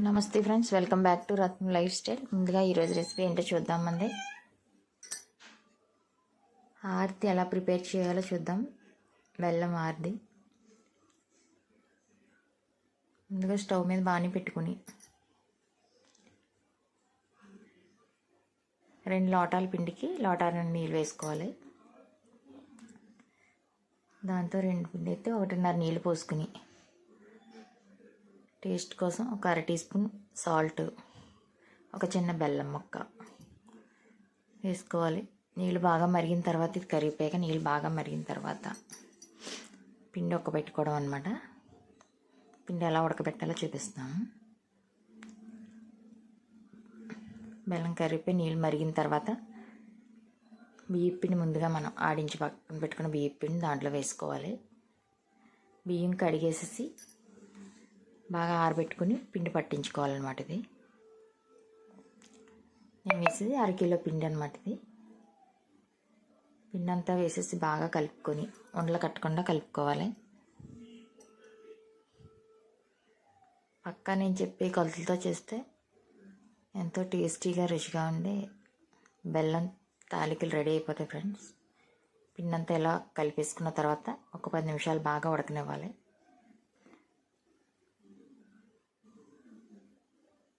నమస్తే friends, welcome back to Ratna life style. ముందుగా ఈరోజు రెసిపీ ఏంటో చూద్దామండి. హారతి ఎలా ప్రిపేర్ చేయాలో చూద్దాం. బెల్లం హారతి. ముందుగా స్టవ్ మీద బాణీ పెట్టుకుని 2 లోటాల పిండికి లోటాల నీళ్ళు వేసుకోవాలి. దాంతో 2 పిండి అయితే 1.5 నీళ్ళు పోసుకుని టేస్ట్ కోసం ఒక 1/2 టీ స్పూన్ సాల్ట్, ఒక చిన్న బెల్లం ముక్క వేసుకోవాలి. నీళ్ళు బాగా మరిగిన తర్వాత, ఇది కరిగిపోయాక నీళ్ళు బాగా మరిగిన తర్వాత పిండి ఉడకబెట్టుకోవడం అనమాట. పిండి ఎలా ఉడకబెట్టాలో చూపిస్తాము. బెల్లం కరిగిపోయి నీళ్ళు మరిగిన తర్వాత బియ్యం పిండి ముందుగా మనం ఆడించి పక్కన పెట్టుకున్న బియ్యం పిండి దాంట్లో వేసుకోవాలి. బియ్యం కడిగేసేసి బాగా ఆరబెట్టుకుని పిండి పట్టించుకోవాలన్నమాట. ఇది నేను వేసేది 1/2 కిలో పిండి అనమాట. ఇది పిండి అంతా వేసేసి బాగా కలుపుకొని ఉండలు కట్టకుండా కలుపుకోవాలి. పక్కా నేను చెప్పే కొలతలతో చేస్తే ఎంతో టేస్టీగా రుచిగా ఉండే బెల్లం తాలికలు రెడీ అయిపోతాయి ఫ్రెండ్స్. పిండి అంతా ఇలా కలిపేసుకున్న తర్వాత ఒక 10 నిమిషాలు బాగా ఉడకనివ్వాలి.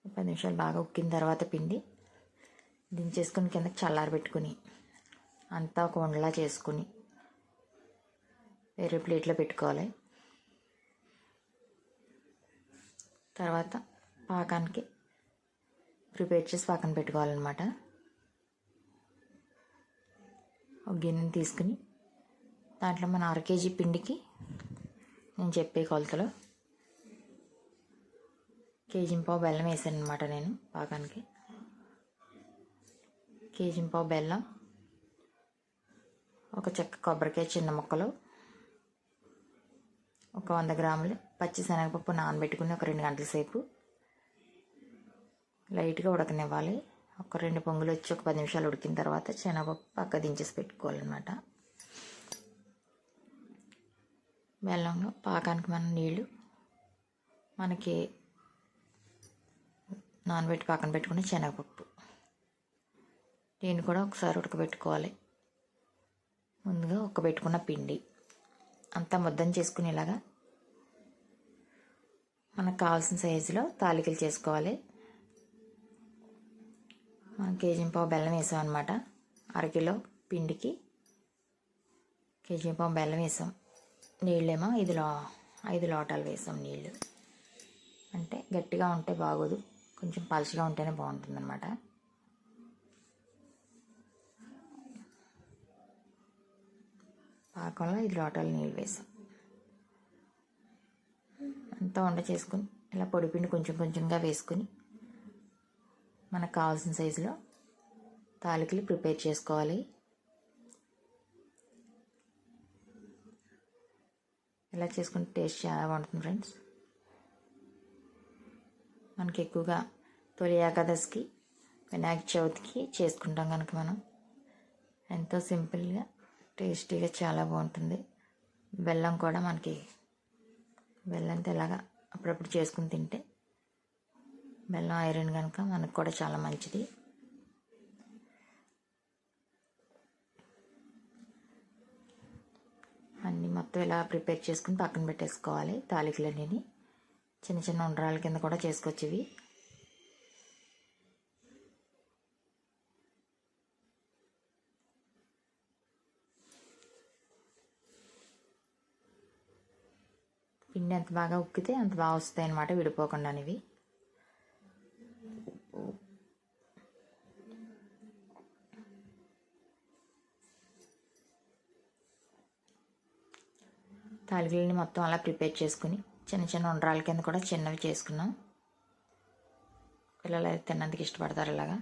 10 నిమిషాలు బాగా ఉక్కిన తర్వాత పిండి దించేసుకుని కిందకి చల్లారబెట్టుకుని అంతా ఒక ఉండలా చేసుకుని వేరే ప్లేట్లో పెట్టుకోవాలి. తర్వాత పాకానికి ప్రిపేర్ చేసి పక్కన పెట్టుకోవాలన్నమాట. ఒక గిన్నెని తీసుకుని దాంట్లో మన 1/2 కేజీ పిండికి నేను చెప్పే కొలతలో 1.5 కేజీ బెల్లం వేసాను అనమాట. నేను పాకానికి 1.5 కేజీ బెల్లం, ఒక చెక్క కొబ్బరికాయ చిన్న ముక్కలు, ఒక 100 గ్రాములు పచ్చి శనగపప్పు నానబెట్టుకుని ఒక 2 గంటల సేపు లైట్గా ఉడకనివ్వాలి. ఒక 2 పొంగులు వచ్చి ఒక 10 నిమిషాలు ఉడికిన తర్వాత శనగపప్పు పక్క దించేసి పెట్టుకోవాలన్నమాట. బెల్లంలో పాకానికి మనం నీళ్ళు మనకి నానబెట్టి పక్కన పెట్టుకుని శనగపప్పు దీన్ని కూడా ఒకసారి ఉడకబెట్టుకోవాలి. ముందుగా ఉడకబెట్టుకున్న పిండి అంతా ముద్దను చేసుకునేలాగా మనకు కావాల్సిన సైజులో తాలికలు చేసుకోవాలి. మనం 1.5 కేజీ బెల్లం వేసాం అనమాట. 1/2 కిలో పిండికి 1.5 కేజీ బెల్లం వేసాం. నీళ్ళేమో 5 లోటాలు వేసాం. నీళ్ళు అంటే గట్టిగా ఉంటే బాగోదు, కొంచెం పలుచగా ఉంటేనే బాగుంటుంది అన్నమాట. పాకంలో 5 లోటాలు నీళ్ళు వేసాం. అంతా వండ చేసుకుని ఇలా పొడిపిండి కొంచెం కొంచెంగా వేసుకుని మనకు కావాల్సిన సైజులో తాలికలు ప్రిపేర్ చేసుకోవాలి. ఇలా చేసుకుంటే టేస్ట్ చాలా బాగుంటుంది ఫ్రెండ్స్. మనకి ఎక్కువగా తొలి ఏకాదశికి, వినాయక చవితికి చేసుకుంటాం కనుక మనం ఎంతో సింపుల్గా టేస్టీగా చాలా బాగుంటుంది. బెల్లం కూడా మనకి బెల్లంతో ఇలాగా అప్పుడప్పుడు చేసుకుని తింటే బెల్లం ఐరన్ కనుక మనకు కూడా చాలా మంచిది. అన్నీ మొత్తం ఇలా ప్రిపేర్ చేసుకుని పక్కన పెట్టేసుకోవాలి. తాలికలన్నీ చిన్న చిన్న ఉండ్రాల కింద కూడా చేసుకోవచ్చు. ఇవి పిండి ఎంత బాగా ఉక్కితే అంత బాగా వస్తాయి అన్నమాట, విడిపోకుండా. ఇవి తాలికలని మొత్తం అలా ప్రిపేర్ చేసుకుని చిన్న చిన్న ఉండ్రాల కింద కూడా చిన్నవి చేసుకున్నాం. పిల్లలు అయితే తిన్నందుకు ఇష్టపడతారు. ఇలాగా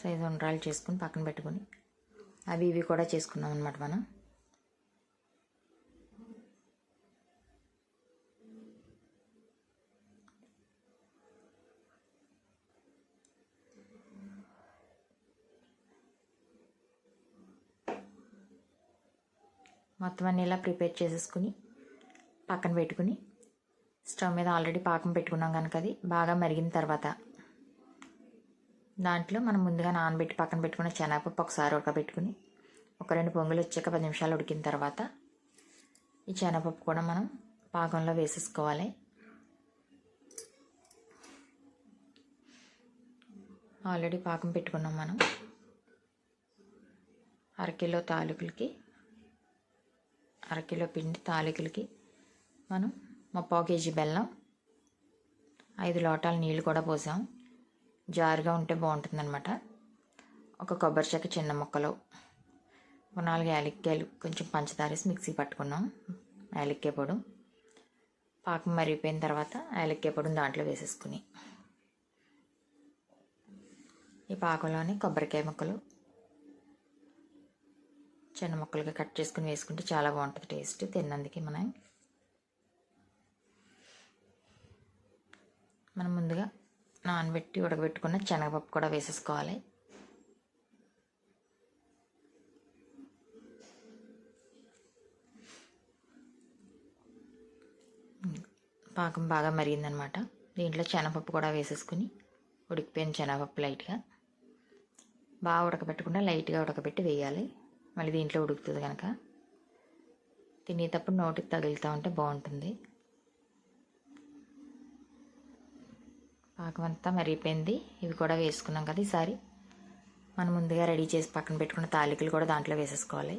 సైజు ఉండ్రాలు చేసుకుని పక్కన పెట్టుకుని అవి ఇవి కూడా చేసుకున్నాం అన్నమాట. మనం మొత్తం అన్నీ ఇలా ప్రిపేర్ చేసేసుకుని పక్కన పెట్టుకుని స్టవ్ మీద ఆల్రెడీ పాకం పెట్టుకున్నాం కనుక అది బాగా మరిగిన తర్వాత దాంట్లో మనం ముందుగా నానబెట్టి పక్కన పెట్టుకున్న శనగపప్పు ఒకసారి ఉడకబెట్టుకుని ఒక 2 పొంగులు వచ్చాక 10 నిమిషాలు ఉడికిన తర్వాత ఈ శనగపప్పు కూడా మనం పాకంలో వేసేసుకోవాలి. ఆల్రెడీ పాకం పెట్టుకున్నాం మనం. అరకిలో తాలికలకి అరకిలో పిండి తాలికలకి మనం 3/4 కేజీ బెల్లం, 5 లోటాల నీళ్ళు కూడా పోసాం. జారుగా ఉంటే బాగుంటుందన్నమాట. ఒక కొబ్బరి చెక్క చిన్న ముక్కలు, ఒక 4 యాలక్కాయలు, కొంచెం పంచదార వేసి మిక్సీ పట్టుకున్నాం. యాలక్కాయ పొడి పాకం మరిగిపోయిన తర్వాత యాలక్కాయ పొడిని దాంట్లో వేసేసుకుని ఈ పాకంలోని కొబ్బరికాయ ముక్కలు చిన్న ముక్కలుగా కట్ చేసుకుని వేసుకుంటే చాలా బాగుంటుంది టేస్ట్ తిన్నందుకే. మనం ముందుగా నానబెట్టి ఉడకబెట్టుకున్న శనగపప్పు కూడా వేసేసుకోవాలి. పాకం బాగా మరిగిందనమాట. దీంట్లో శనగపప్పు కూడా వేసేసుకుని ఉడికిపోయిన శనగపప్పు లైట్గా బాగా ఉడకబెట్టకుండా లైట్గా ఉడకబెట్టి వేయాలి. మళ్ళీ దీంట్లో ఉడుకుతుంది కనుక తినేటప్పుడు నోటికి తగులుతూ ఉంటే బాగుంటుంది. పాకం అంతా మరిగిపోయింది. ఇవి కూడా వేసుకున్నాం కదా. ఈసారి మనం ముందుగా రెడీ చేసి పక్కన పెట్టుకున్న తాలికలు కూడా దాంట్లో వేసేసుకోవాలి.